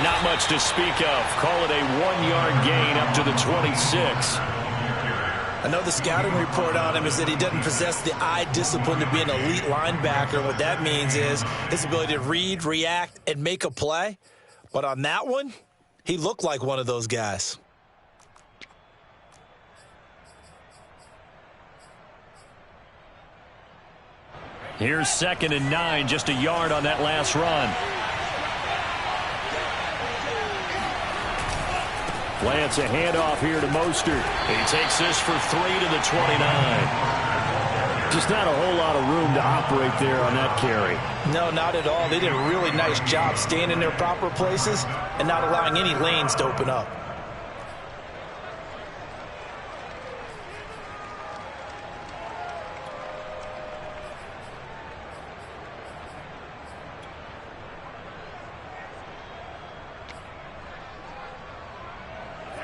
not much to speak of. Call it a 1-yard gain up to the 26. I know the scouting report on him is that he doesn't possess the eye discipline to be an elite linebacker. What that means is his ability to read, react, and make a play. But on that one, he looked like one of those guys. Here's 2nd and 9, just a yard on that last run. Plants a handoff here to Mostert. He takes this for 3 to the 29. Just not a whole lot of room to operate there on that carry. No, not at all. They did a really nice job staying in their proper places and not allowing any lanes to open up.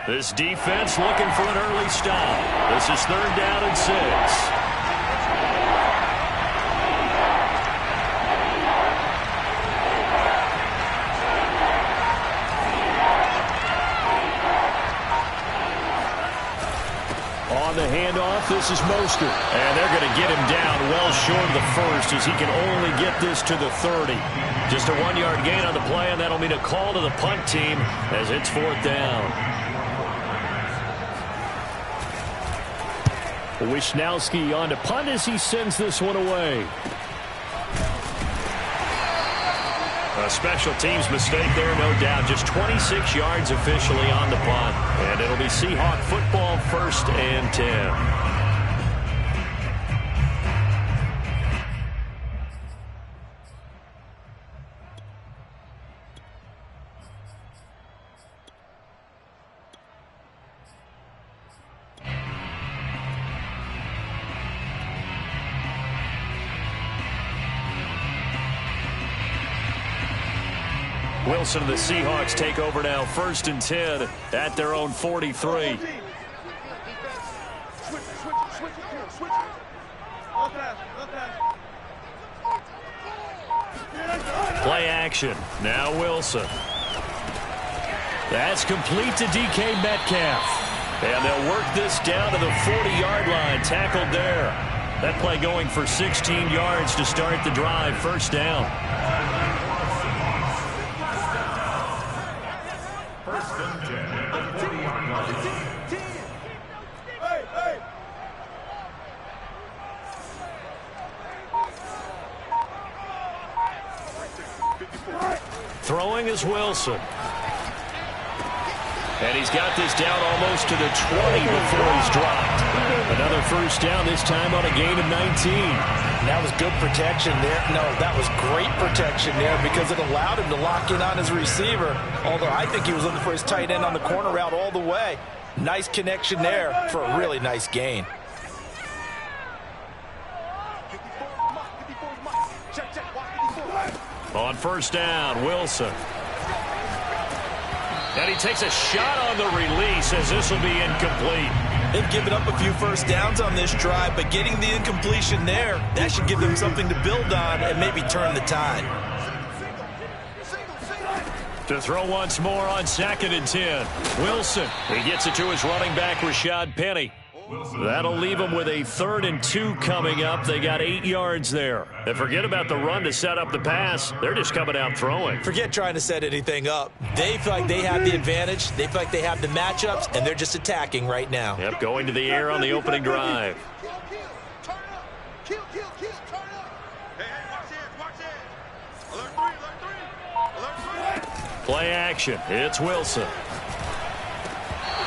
This defense looking for an early stop. This is 3rd down and 6. On the handoff, this is Mostert. And they're going to get him down well short of the first as he can only get this to the 30. Just a 1-yard gain on the play, and that'll mean a call to the punt team as it's 4th down. Wisnowski on to punt as he sends this one away. A special teams mistake there, no doubt. Just 26 yards officially on the punt. And it'll be Seahawk football, 1st and 10. Wilson and the Seahawks take over now, 1st and 10 at their own 43. Play action. Now Wilson. That's complete to DK Metcalf. And they'll work this down to the 40-yard line. Tackled there. That play going for 16 yards to start the drive. 1st down. Throwing is Wilson. And he's got this down almost to the 20 before he's dropped. Another 1st down, this time on a gain of 19. That was good protection there. No, that was great protection there because it allowed him to lock in on his receiver. Although I think he was looking for his tight end on the corner route all the way. Nice connection there for a really nice gain. On 1st down, Wilson. And he takes a shot on the release as this will be incomplete. They've given up a few 1st downs on this drive, but getting the incompletion there, that should give them something to build on and maybe turn the tide. To throw once more on 2nd and 10. Wilson. He gets it to his running back, Rashad Penny. That'll leave them with a 3rd and 2 coming up. They got 8 yards there. And forget about the run to set up the pass. They're just coming out throwing. Forget trying to set anything up. They feel like they have the advantage. They feel like they have the matchups, and they're just attacking right now. Yep, going to the air on the opening drive. Play action. It's Wilson.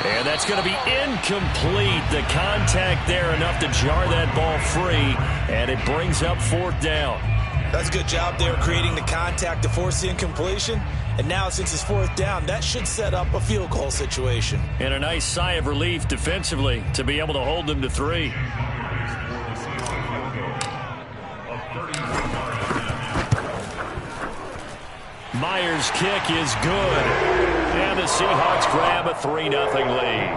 And that's going to be incomplete. The contact there enough to jar that ball free, and it brings up 4th down. That's a good job there creating the contact to force the incompletion. And now since it's 4th down, that should set up a field goal situation. And a nice sigh of relief defensively to be able to hold them to 3. Myers' kick is good. And the Seahawks grab a 3-0 lead.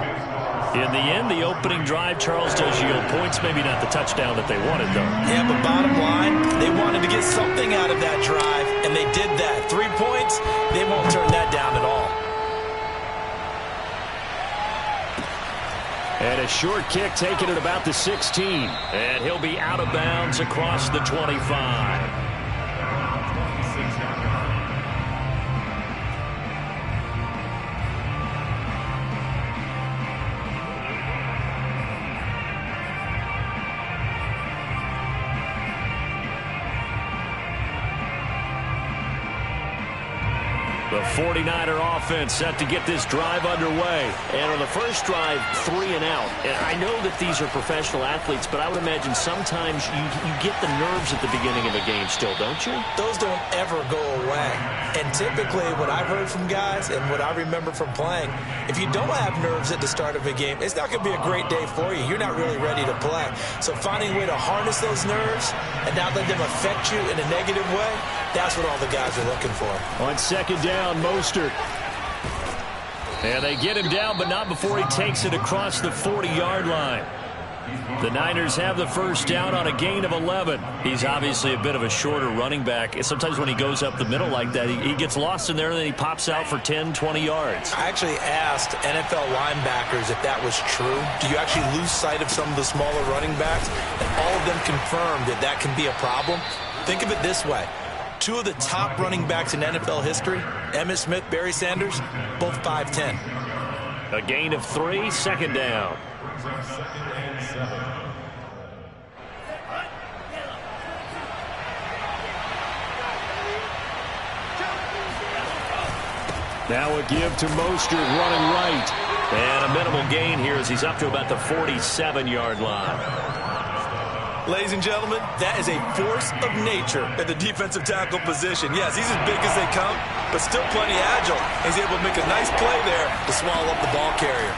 In the end, the opening drive, Charles, does yield points. Maybe not the touchdown that they wanted, though. Yeah, but bottom line, they wanted to get something out of that drive, and they did that. 3 points, they won't turn that down at all. And a short kick taken at about the 16. And he'll be out of bounds across the 25. The 49er offense set to get this drive underway. And on the first drive, 3 and out. And I know that these are professional athletes, but I would imagine sometimes you get the nerves at the beginning of a game still, don't you? Those don't ever go away. And typically what I've heard from guys and what I remember from playing, if you don't have nerves at the start of a game, it's not going to be a great day for you. You're not really ready to play. So finding a way to harness those nerves and not let them affect you in a negative way, that's what all the guys are looking for. On second down, Mostert. And they get him down, but not before he takes it across the 40-yard line. The Niners have the first down on a gain of 11. He's obviously a bit of a shorter running back. And sometimes when he goes up the middle like that, he gets lost in there, and then he pops out for 10, 20 yards. I actually asked NFL linebackers if that was true. Do you actually lose sight of some of the smaller running backs? And all of them confirmed that that can be a problem. Think of it this way. 2 of the top running backs in NFL history, Emmitt Smith, Barry Sanders, both 5'10". A gain of 3, second down. Now a give to Mostert running right. And a minimal gain here as he's up to about the 47-yard line. Ladies and gentlemen, that is a force of nature at the defensive tackle position. Yes, he's as big as they come, but still plenty agile. He's able to make a nice play there to swallow up the ball carrier.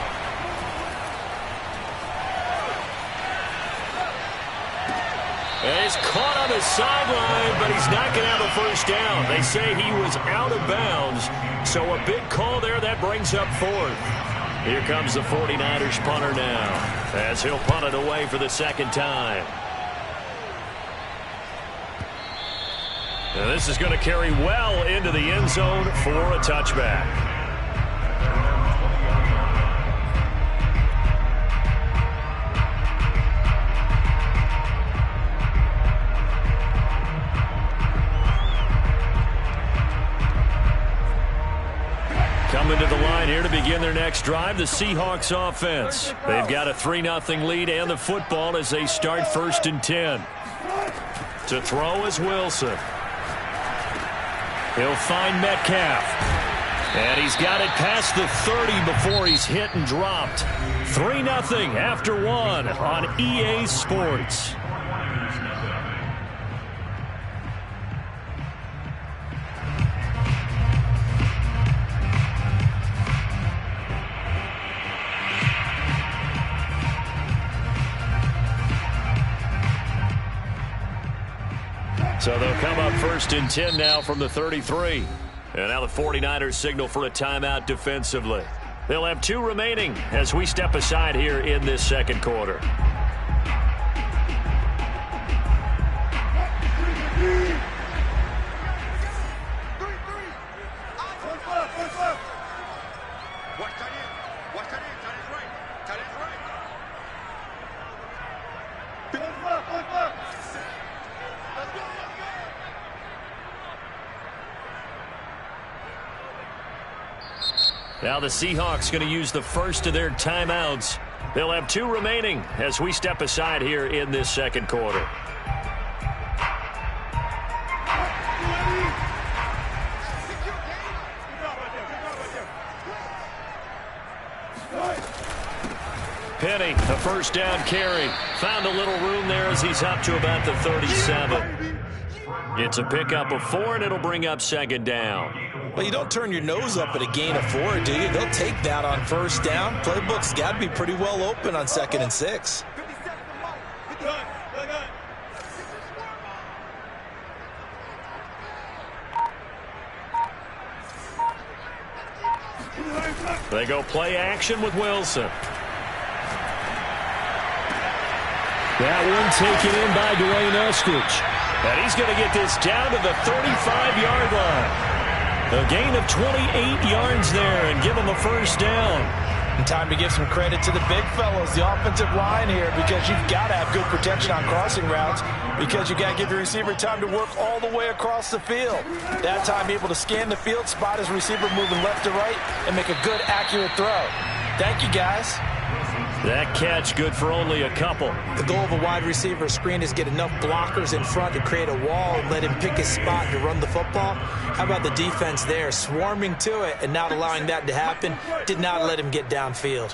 And he's caught on his sideline, but he's not going to have a first down. They say he was out of bounds, so a big call there that brings up 4th. Here comes the 49ers punter now, as he'll punt it away for the second time. And this is going to carry well into the end zone for a touchback. Coming to the line here to begin their next drive, the Seahawks offense. They've got a 3-0 lead and the football as they start 1st and 10. To throw is Wilson. He'll find Metcalf. And he's got it past the 30 before he's hit and dropped. 3-0 after 1 on EA Sports. So they'll come up 1st and 10 now from the 33. And now the 49ers signal for a timeout defensively. They'll have 2 remaining as we step aside here in this second quarter. Now the Seahawks going to use the first of their timeouts. They'll have 2 remaining as we step aside here in this second quarter. Penny, the first down carry. Found a little room there as he's up to about the 37. It's a pickup of 4, and it'll bring up second down. Well, you don't turn your nose up at a gain of 4, do you? They'll take that on first down. Playbook's got to be pretty well open on 2nd and 6. They go play action with Wilson. That one taken in by Dwayne Eskridge. And he's going to get this down to the 35-yard line. A gain of 28 yards there and give him a first down. And time to give some credit to the big fellows, the offensive line here, because you've got to have good protection on crossing routes, because you've got to give your receiver time to work all the way across the field. That time able to scan the field, spot his receiver moving left to right, and make a good, accurate throw. Thank you, guys. That catch good for only a couple. The goal of a wide receiver screen is get enough blockers in front to create a wall and let him pick his spot to run the football. How about the defense there, swarming to it and not allowing that to happen? Did not let him get downfield.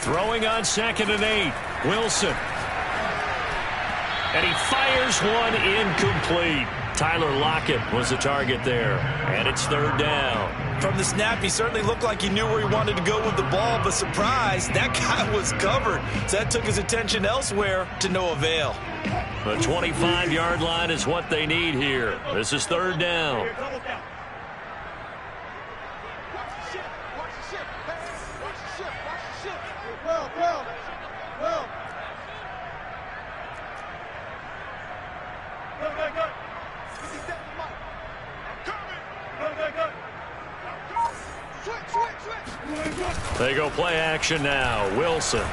Throwing on 2nd and 8. Wilson. And he fires one incomplete. Tyler Lockett was the target there, and it's 3rd down. From the snap, he certainly looked like he knew where he wanted to go with the ball, but surprise, that guy was covered. So that took his attention elsewhere to no avail. The 25-yard line is what they need here. This is 3rd down. They go play action now. Wilson.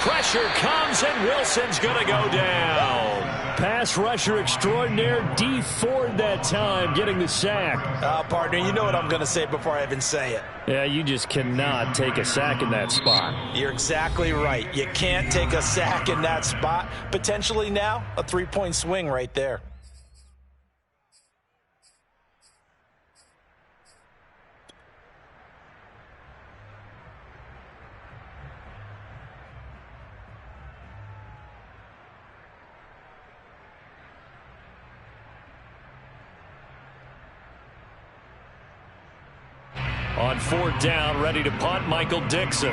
Pressure comes, and Wilson's going to go down. Pass rusher extraordinaire, D Ford that time, getting the sack. Partner, you know what I'm going to say before I even say it. Yeah, you just cannot take a sack in that spot. You're exactly right. You can't take a sack in that spot. Potentially now, a 3-point swing right there. On 4th down, ready to punt, Michael Dixon.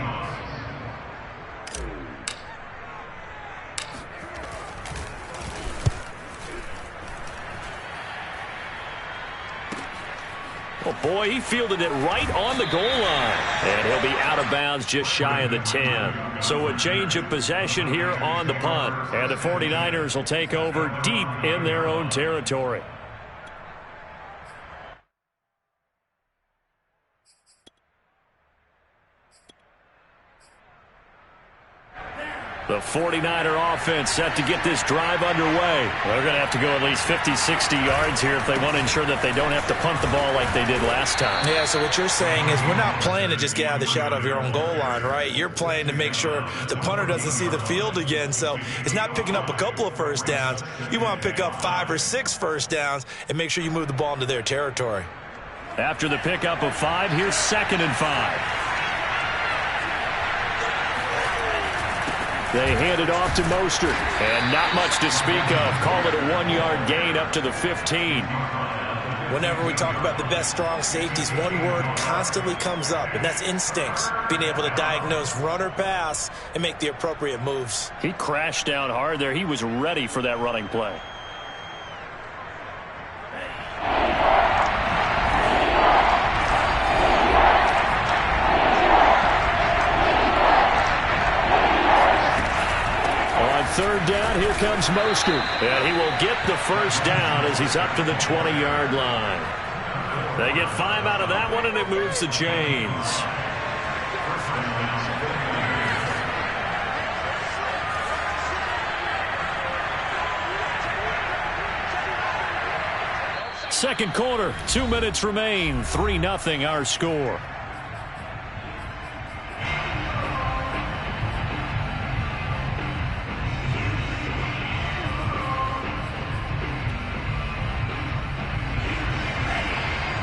Oh, boy, he fielded it right on the goal line. And he'll be out of bounds just shy of the 10. So a change of possession here on the punt. And the 49ers will take over deep in their own territory. The 49er offense set to get this drive underway. They're going to have to go at least 50, 60 yards here if they want to ensure that they don't have to punt the ball like they did last time. Yeah, so what you're saying is we're not playing to just get out of the shadow of your own goal line, right? You're playing to make sure the punter doesn't see the field again. So it's not picking up a couple of first downs. You want to pick up 5 or 6 first downs and make sure you move the ball into their territory. After the pickup of 5, here's 2nd and 5. They hand it off to Mostert, and not much to speak of. Call it a 1-yard gain up to the 15. Whenever we talk about the best strong safeties, one word constantly comes up, and that's instincts. Being able to diagnose run or pass and make the appropriate moves. He crashed down hard there. He was ready for that running play. Third down, here comes Mostert. And he will get the first down as he's up to the 20-yard line. They get 5 out of that one, and it moves the chains. Second quarter, 2 minutes remain. 3-0 our score.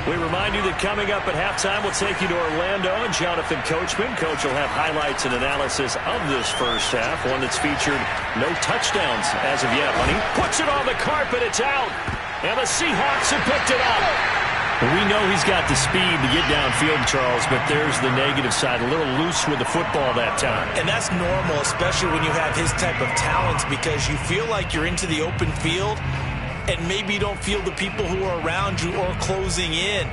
We remind you that coming up at halftime, we'll take you to Orlando and Jonathan Coachman. Coach will have highlights and analysis of this first half, one that's featured no touchdowns as of yet. When he puts it on the carpet, it's out. And the Seahawks have picked it up. We know he's got the speed to get downfield, Charles, but there's the negative side, a little loose with the football that time. And that's normal, especially when you have his type of talent, because you feel like you're into the open field. and maybe you don't feel the people who are around you or closing in.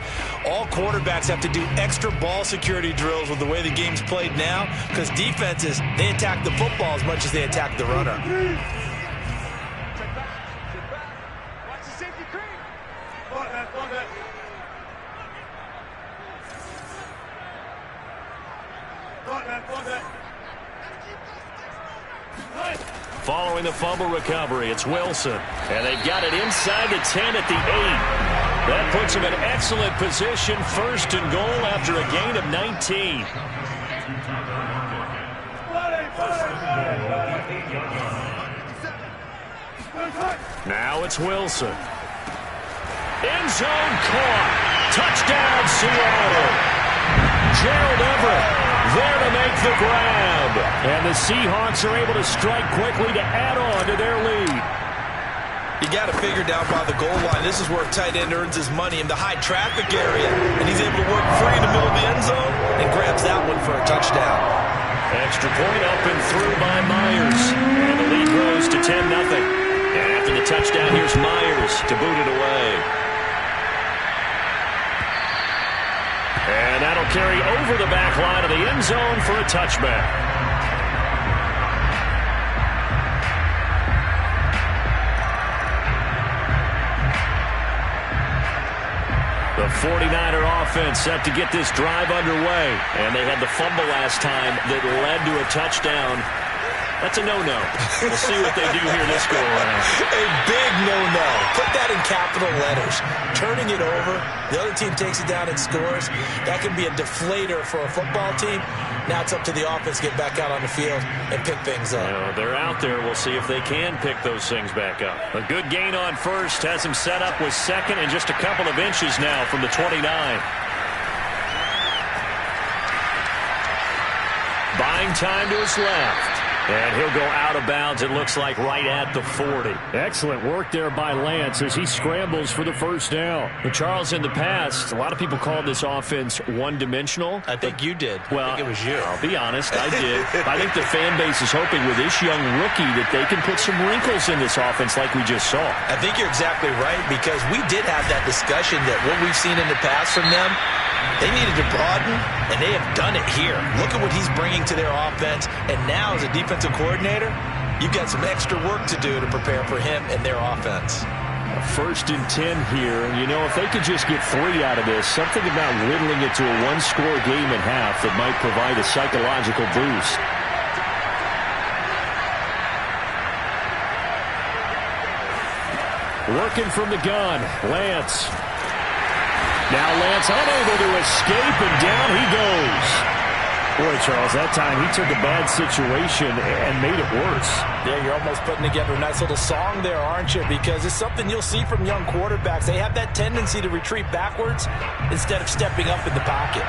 All quarterbacks have to do extra ball security drills with the way the game's played now, because defenses, they attack the football as much as they attack the runner. Following the fumble recovery, it's Wilson. And they've got it inside the 10 at the 8. That puts them in excellent position, first and goal after a gain of 19. Now it's Wilson. End zone caught. Touchdown, Seattle. Gerald Everett there to make the grab. And the Seahawks are able to strike quickly to add on to their lead. You got to figure down by the goal line. This is where a tight end earns his money in the high traffic area. And he's able to work free in the middle of the end zone and grabs that one for a touchdown. Extra point up and through by Myers. And the lead grows to 10-0. And after the touchdown, here's Myers to boot it away. And that'll carry over the back line of the end zone for a touchback. The 49er offense set to get this drive underway. And they had the fumble last time that led to a touchdown. That's a no-no. We'll see what they do here this go-around. A big no-no. Put that in capital letters. Turning it over, the other team takes it down and scores. That can be a deflator for a football team. Now it's up to the offense to get back out on the field and pick things up. Well, they're out there. We'll see if they can pick those things back up. A good gain on first has him set up with second and just a couple of inches now from the 29. Buying time to his left. And he'll go out of bounds, it looks like, right at the 40. Excellent work there by Lance as he scrambles for the first down. Well, Charles, in the past, a lot of people called this offense one-dimensional. I think you did. Well, I think it was you. I'll be honest, I did. I think the fan base is hoping with this young rookie that they can put some wrinkles in this offense like we just saw. I think you're exactly right, because we did have that discussion that what we've seen in the past from them, they needed to broaden, and they have done it here. Look at what he's bringing to their offense, and now as a defensive coordinator, you've got some extra work to do to prepare for him and their offense. First and 10 here. You know, if they could just get 3 out of this, something about whittling it to a one-score game and half that might provide a psychological boost. Working from the gun, Lance. Now Lance unable to escape, and down he goes. Boy, Charles, that time he took a bad situation and made it worse. Yeah, you're almost putting together a nice little song there, aren't you? Because it's something you'll see from young quarterbacks. They have that tendency to retreat backwards instead of stepping up in the pocket.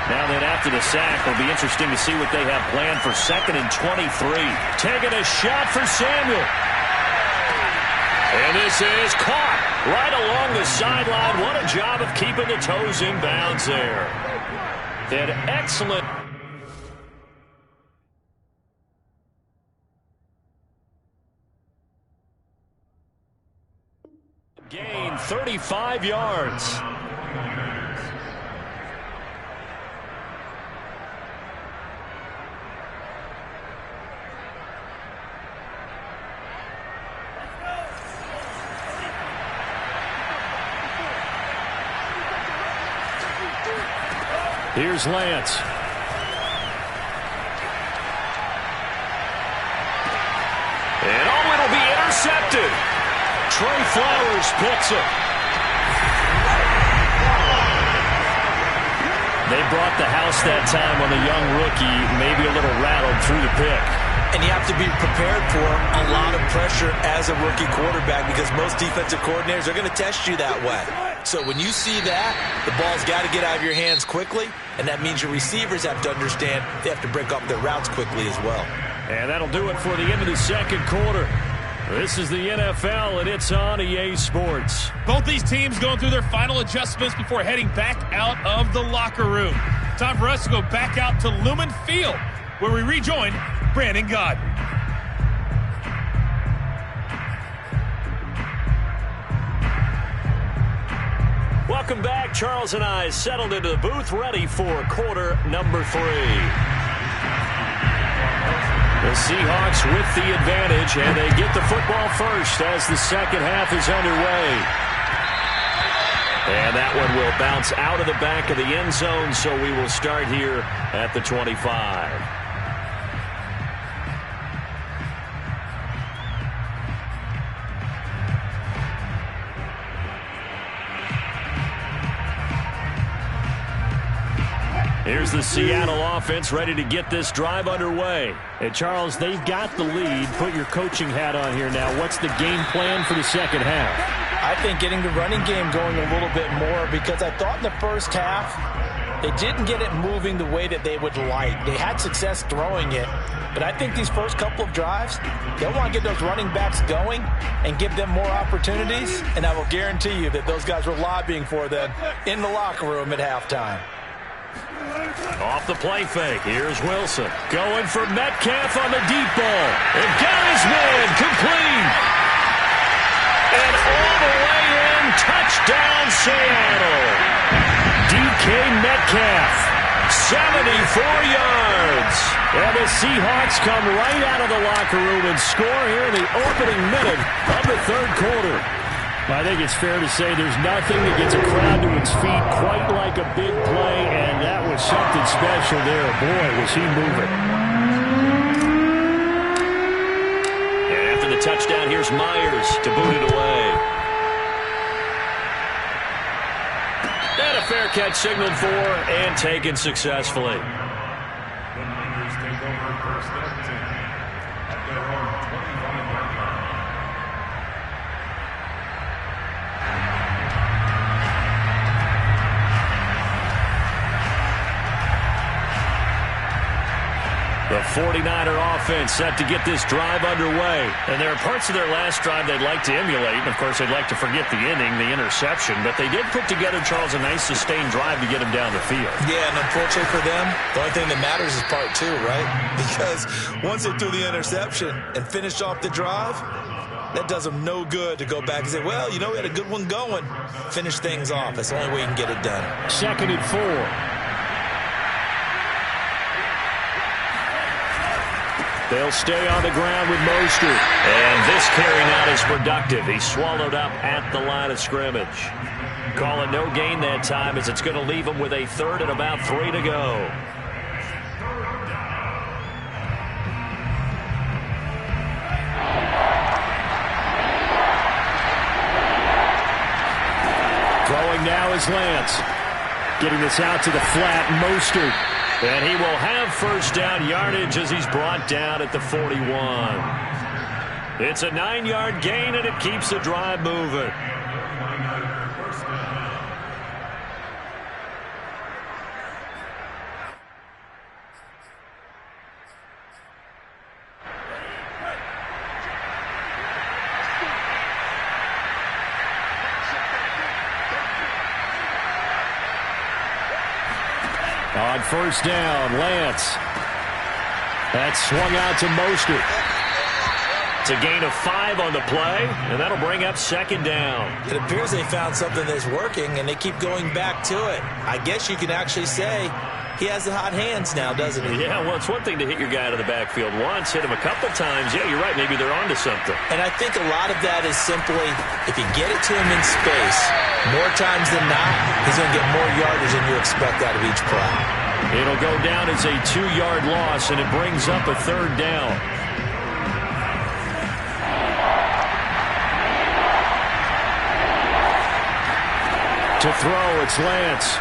Now then, after the sack, it'll be interesting to see what they have planned for 2nd and 23. Taking a shot for Samuel. And this is caught right along the sideline. What a job of keeping the toes in bounds there. An excellent. Gain 35 yards. Here's Lance. And it'll be intercepted. Trey Flowers picks it. They brought the house that time on the young rookie, maybe a little rattled through the pick. And you have to be prepared for a lot of pressure as a rookie quarterback, because most defensive coordinators are going to test you that way. So when you see that, the ball's got to get out of your hands quickly, and that means your receivers have to understand they have to break up their routes quickly as well. And that'll do it for the end of the second quarter. This is the NFL, and it's on EA Sports. Both these teams going through their final adjustments before heading back out of the locker room. Time for us to go back out to Lumen Field, where we rejoin Brandon Gaudin. Welcome back. Charles and I settled into the booth, ready for quarter number 3. The Seahawks with the advantage, and they get the football first as the second half is underway. And that one will bounce out of the back of the end zone, so we will start here at the 25. Here's the Seattle offense ready to get this drive underway. And Charles, they've got the lead. Put your coaching hat on here now. What's the game plan for the second half? I think getting the running game going a little bit more, because I thought in the first half they didn't get it moving the way that they would like. They had success throwing it, but I think these first couple of drives, they'll want to get those running backs going and give them more opportunities, and I will guarantee you that those guys were lobbying for them in the locker room at halftime. Off the play fake, here's Wilson. Going for Metcalf on the deep ball. And got his man, complete. And all the way in, touchdown Seattle. DK Metcalf, 74 yards. And the Seahawks come right out of the locker room and score here in the opening minute of the third quarter. I think it's fair to say there's nothing that gets a crowd to its feet quite like a big play, and that was something special there. Boy, was he moving. And after the touchdown, here's Myers to boot it away. And a fair catch signaled for and taken successfully. The Niners take over first and 10 at their own 25-yard line. The 49er offense set to get this drive underway. And there are parts of their last drive they'd like to emulate. And, of course, they'd like to forget the inning, the interception. But they did put together, Charles, a nice sustained drive to get him down the field. Yeah, and unfortunately for them, the only thing that matters is part 2, right? Because once they threw the interception and finished off the drive, that does them no good to go back and say, well, you know, we had a good one going. Finish things off. That's the only way you can get it done. 2nd and 4. They'll stay on the ground with Mostert. And this carry not as productive. He's swallowed up at the line of scrimmage. Call it no gain that time, as it's going to leave him with a third and about 3 to go. Throwing now is Lance. Getting this out to the flat, Mostert. And he will have first down yardage as he's brought down at the 41. It's a 9-yard gain, and it keeps the drive moving. On first down, Lance. That's swung out to Mostert. It's a gain of 5 on the play, and that'll bring up 2nd down. It appears they found something that's working, and they keep going back to it. I guess you could actually say he has the hot hands now, doesn't he? Yeah, well, it's one thing to hit your guy out of the backfield once, hit him a couple times. Yeah, you're right. Maybe they're onto something. And I think a lot of that is simply, if you get it to him in space, more times than not, he's going to get more yardage than you expect out of each play. It'll go down as a 2-yard loss, and it brings up a 3rd down. To throw, it's Lance.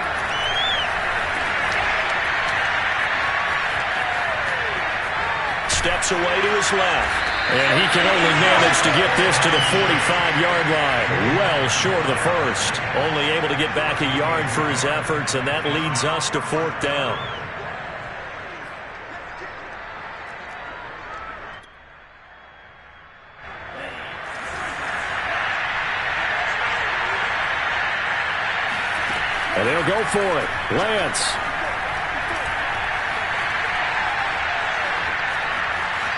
Steps away to his left. And he can only manage to get this to the 45-yard line. Well short of the first. Only able to get back a yard for his efforts, and that leads us to 4th down. And they'll go for it. Lance.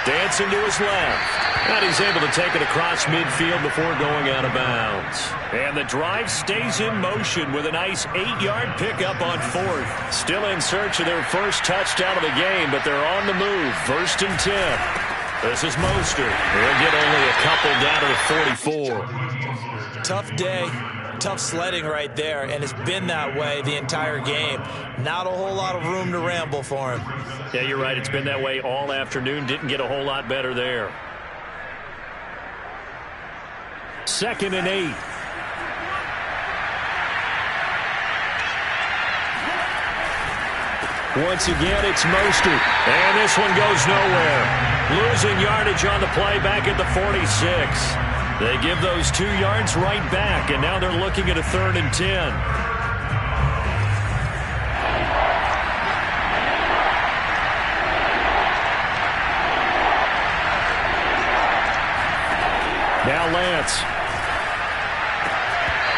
Dancing to his left. And he's able to take it across midfield before going out of bounds. And the drive stays in motion with a nice 8-yard pickup on 4th. Still in search of their first touchdown of the game, but they're on the move. 1st and 10. This is Mostert. He'll get only a couple down to the 44. Tough day. Tough sledding right there, and it's been that way the entire game. Not a whole lot of room to ramble for him. Yeah, you're right. It's been that way all afternoon. Didn't get a whole lot better there. 2nd and 8. Once again, it's Mostert. And this one goes nowhere. Losing yardage on the play back at the 46. They give those 2 yards right back, and now they're looking at a 3rd and 10. Now Lance.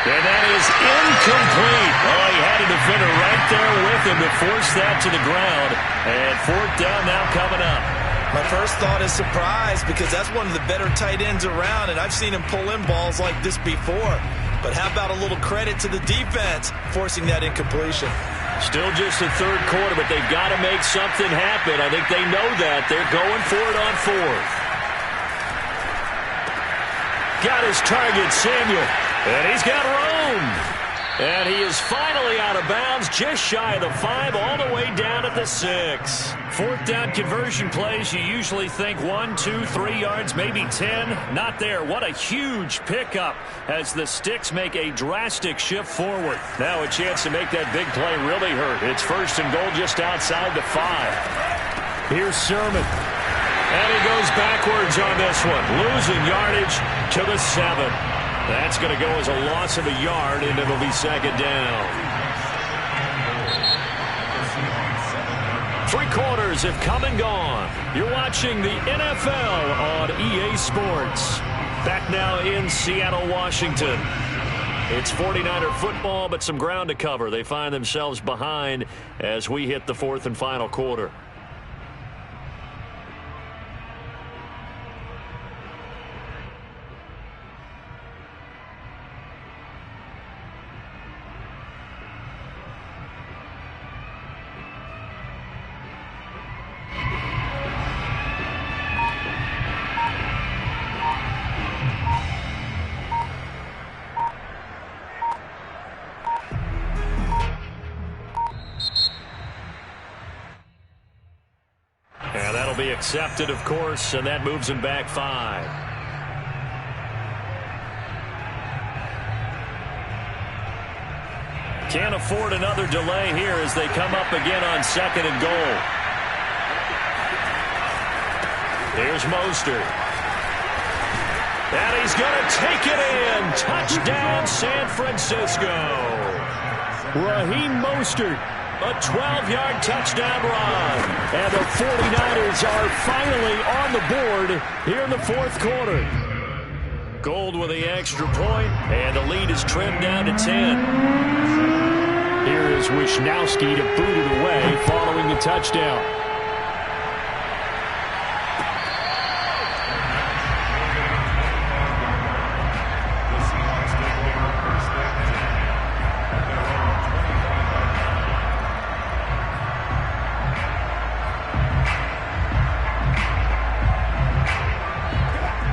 And that is incomplete. Oh, he had a defender right there with him to force that to the ground. And 4th down now coming up. My first thought is surprise, because that's one of the better tight ends around, and I've seen him pull in balls like this before. But how about a little credit to the defense forcing that incompletion? Still just the 3rd quarter, but they've got to make something happen. I think they know that. They're going for it on 4th. Got his target, Samuel. And he's got room. And he is finally out of bounds, just shy of the 5, all the way down at the 6. 4th down conversion plays, you usually think 1, 2, 3 yards, maybe 10. Not there. What a huge pickup as the Sticks make a drastic shift forward. Now a chance to make that big play really hurt. It's 1st and goal just outside the 5. Here's Sermon. And he goes backwards on this one, losing yardage to the 7. That's going to go as a loss of a yard, and it'll be 2nd down. 3 quarters have come and gone. You're watching the NFL on EA Sports. Back now in Seattle, Washington. It's 49er football, but some ground to cover. They find themselves behind as we hit the 4th and final quarter. Be accepted, of course, and that moves him back 5. Can't afford another delay here as they come up again on 2nd and goal. Here's Mostert. And he's going to take it in. Touchdown, San Francisco. Raheem Mostert. A 12-yard touchdown run. And the 49ers are finally on the board here in the 4th quarter. Gold with the extra point, and the lead is trimmed down to 10. Here is Wisnowski to boot it away following the touchdown.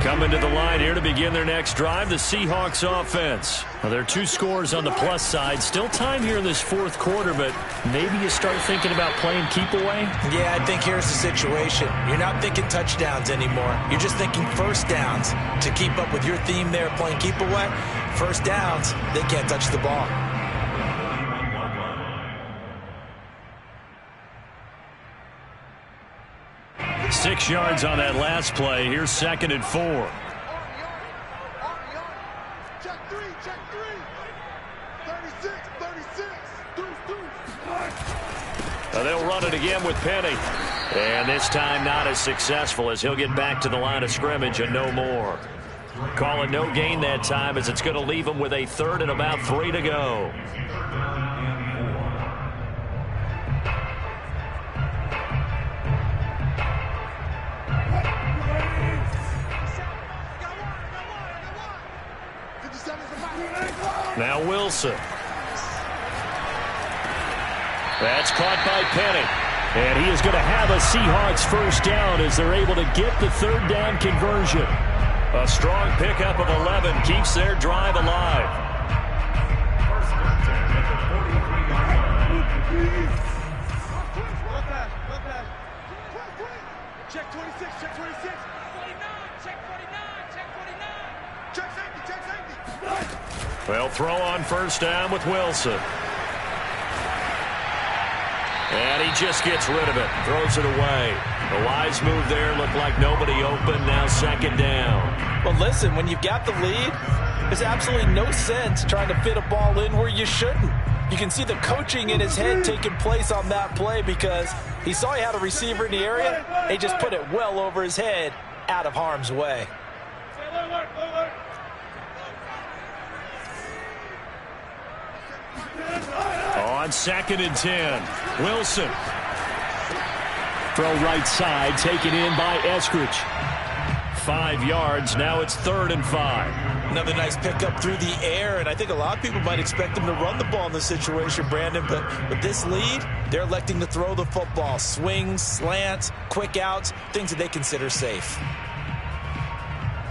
Coming to the line here to begin their next drive, the Seahawks offense. Well, there are 2 scores on the plus side. Still time here in this 4th quarter, but maybe you start thinking about playing keep away? Yeah, I think here's the situation. You're not thinking touchdowns anymore. You're just thinking 1st downs. To keep up with your theme there, playing keep away, 1st downs, they can't touch the ball. Six yards on that last play. Here's 2nd and 4. Check 3, check 3. 36. They'll run it again with Penny. And this time not as successful as he'll get back to the line of scrimmage and no more. Call it no gain that time as it's going to leave him with a 3rd and about 3 to go. Now Wilson. That's caught by Penny. And he is going to have a Seahawks first down as they're able to get the third down conversion. A strong pickup of 11 keeps their drive alive. First and 10 at the 43-yard line. Check 26, check 26. 49, check 49, check 49. Check safety, check safety. They'll throw on first down with Wilson. And he just gets rid of it, throws it away. The wise move there, looked like nobody open, now second down. Well, listen, when you've got the lead, there's absolutely no sense trying to fit a ball in where you shouldn't. You can see the coaching in his head taking place on that play because he saw he had a receiver in the area. He just put it well over his head, out of harm's way. On second and 10, Wilson. Throw right side, taken in by Eskridge. 5 yards, now it's 3rd and 5. Another nice pickup through the air, and I think a lot of people might expect him to run the ball in this situation, Brandon, but with this lead, they're electing to throw the football. Swings, slants, quick outs, things that they consider safe.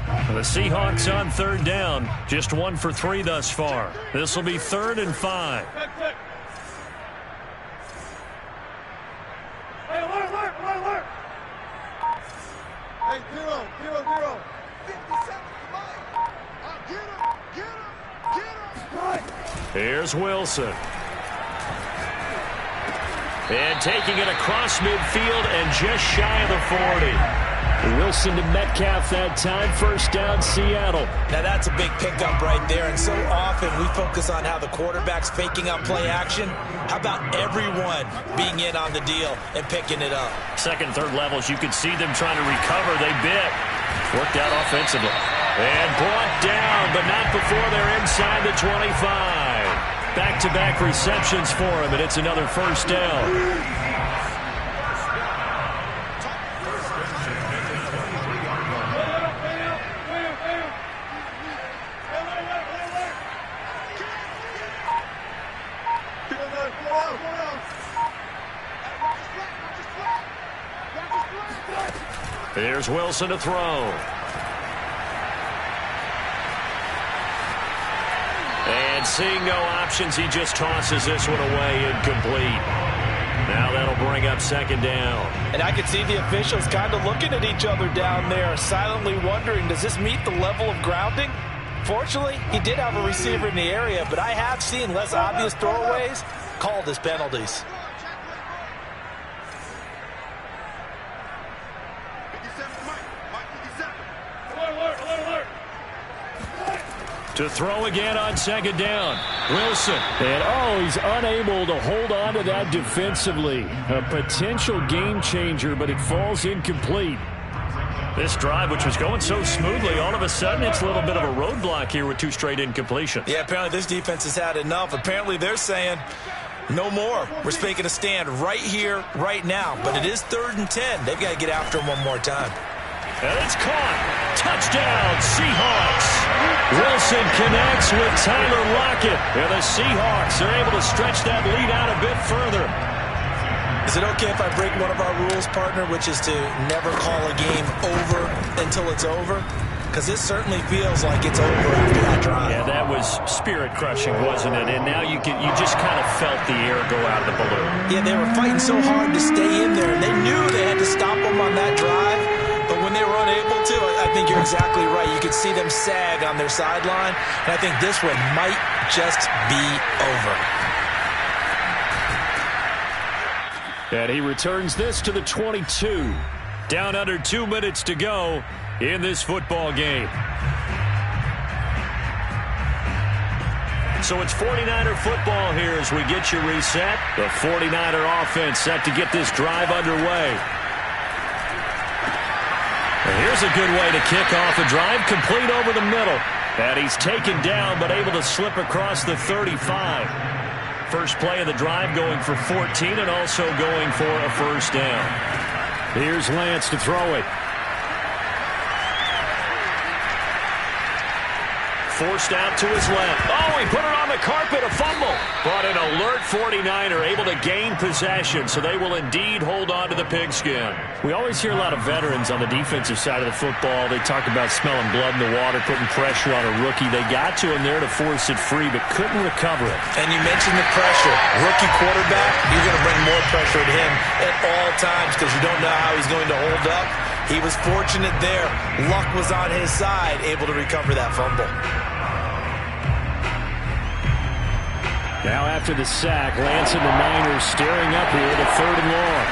The Seahawks on third down, just 1 for 3 thus far. This will be 3rd and 5. Hey, 0, 0, 0. 57, come on. Get him, get him, get him. Here's Wilson. And taking it across midfield and just shy of the 40. Wilson to Metcalf that time. First down, Seattle. Now that's a big pickup right there, and so often we focus on how the quarterback's faking out play action. How about everyone being in on the deal and picking it up? Second, third levels, you could see them trying to recover. They bit. Worked out offensively. And brought down, but not before they're inside the 25. Back-to-back receptions for him, and it's another first down. Here's Wilson to throw. And seeing no options, he just tosses this one away, incomplete. Now that'll bring up second down. And I could see the officials kind of looking at each other down there, silently wondering, does this meet the level of grounding? Fortunately, he did have a receiver in the area, but I have seen less obvious throwaways called as penalties. To throw again on second down. Wilson. And he's unable to hold on to that defensively. A potential game changer, but it falls incomplete. This drive, which was going so smoothly, all of a sudden it's a little bit of a roadblock here with 2 straight incompletions. Yeah, apparently this defense has had enough. Apparently they're saying, no more. We're making a stand right here, right now. But it is 3rd and 10. They've got to get after him one more time. And it's caught. Touchdown, Seahawks. Wilson connects with Tyler Lockett. And the Seahawks are able to stretch that lead out a bit further. Is it okay if I break one of our rules, partner, which is to never call a game over until it's over? Because this certainly feels like it's over after that drive. Yeah, that was spirit-crushing, wasn't it? And now you just kind of felt the air go out of the balloon. Yeah, they were fighting so hard to stay in there, and they knew they had to stop them on that drive. But when they were unable to, I think you're exactly right. You could see them sag on their sideline, and I think this one might just be over. And he returns this to the 22. Down under 2 minutes to go in this football game. So it's 49er football here as we get you reset. The 49er offense set to get this drive underway. And here's a good way to kick off a drive, complete over the middle. And he's taken down but able to slip across the 35. First play of the drive going for 14 and also going for a first down. Here's Lance to throw it. Forced out to his left. Oh, he put it on carpet, a fumble. But an alert 49er able to gain possession, so they will indeed hold on to the pigskin. We always hear a lot of veterans on the defensive side of the football. They talk about smelling blood in the water, putting pressure on a rookie. They got to him there to force it free, but couldn't recover it. And you mentioned the pressure. Rookie quarterback, you're going to bring more pressure at him at all times because you don't know how he's going to hold up. He was fortunate there. Luck was on his side, able to recover that fumble. Now after the sack, Lance and the Niners staring up here to 3rd and long.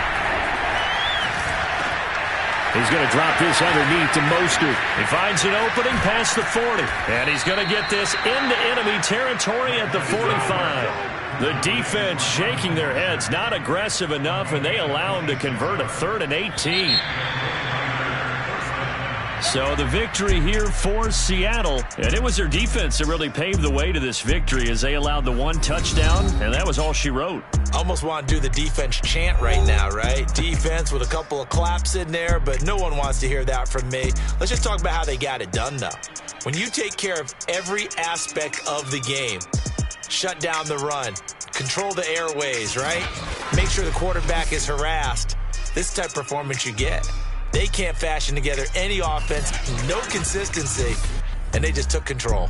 He's going to drop this underneath to Mostert. He finds an opening past the 40. And he's going to get this into enemy territory at the 45. The defense shaking their heads, not aggressive enough, and they allow him to convert a 3rd and 18. So the victory here for Seattle, and it was their defense that really paved the way to this victory as they allowed the 1 touchdown, and that was all she wrote. I almost want to do the defense chant right now, right? Defense with a couple of claps in there, but no one wants to hear that from me. Let's just talk about how they got it done, though. When you take care of every aspect of the game, shut down the run, control the airways, right? Make sure the quarterback is harassed. This type of performance you get. They can't fashion together any offense, no consistency, and they just took control.